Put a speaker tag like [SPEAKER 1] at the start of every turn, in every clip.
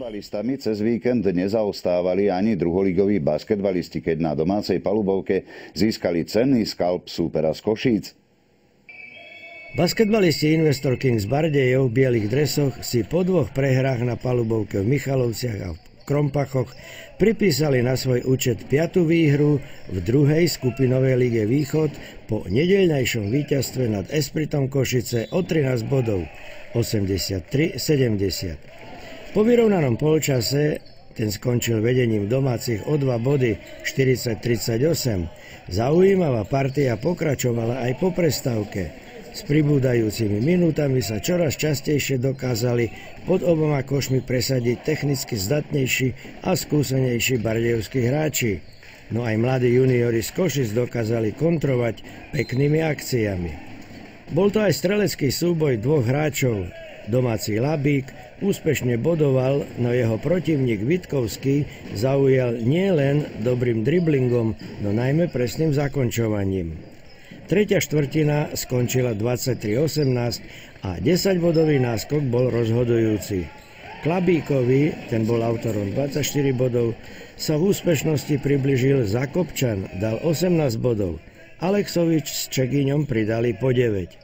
[SPEAKER 1] Futbalistami cez víkend nezaostávali ani druholigoví basketbalisti, keď na domácej palubovke získali cenný skalp súpera z Košíc.
[SPEAKER 2] Basketbalisti Investor Kings Bardejov v bielých dresoch si po dvoch prehrách na palubovke v Michalovciach a v Krompachoch pripísali na svoj účet 5. výhru v druhej skupinovej lige Východ po nedeľnejšom víťazstve nad Espritom Košice o 13 bodov 83-70. Po vyrovnanom polčase ten skončil vedením domácich o 2 body 40-38. Zaujímavá partia pokračovala aj po prestávke. S pribúdajúcimi minútami sa čoraz častejšie dokázali pod oboma košmi presadiť technicky zdatnejší a skúsenejší bardejovskí hráči. No aj mladí juniori z Košic dokázali kontrovať peknými akciami. Bol to aj strelecký súboj dvoch hráčov. Domáci Labík úspešne bodoval, no jeho protivník Vitkovský zaujal nielen dobrým driblingom, no najmä presným zakončovaním. Tretia štvrtina skončila 23-18 a 10-bodový náskok bol rozhodujúci. Klabíkovi, ten bol autorom 24 bodov, sa v úspešnosti približil Zakopčan, dal 18 bodov. Alexovič s Čekyňom pridali po 9.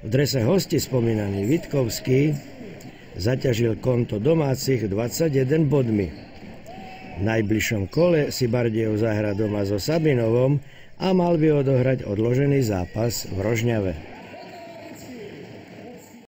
[SPEAKER 2] V drese hosti spomínaný Vitkovský zaťažil konto domácich 21 bodmi. V najbližšom kole si Bardejov zahra doma so Sabinovom a mal by odohrať odložený zápas v Rožňave.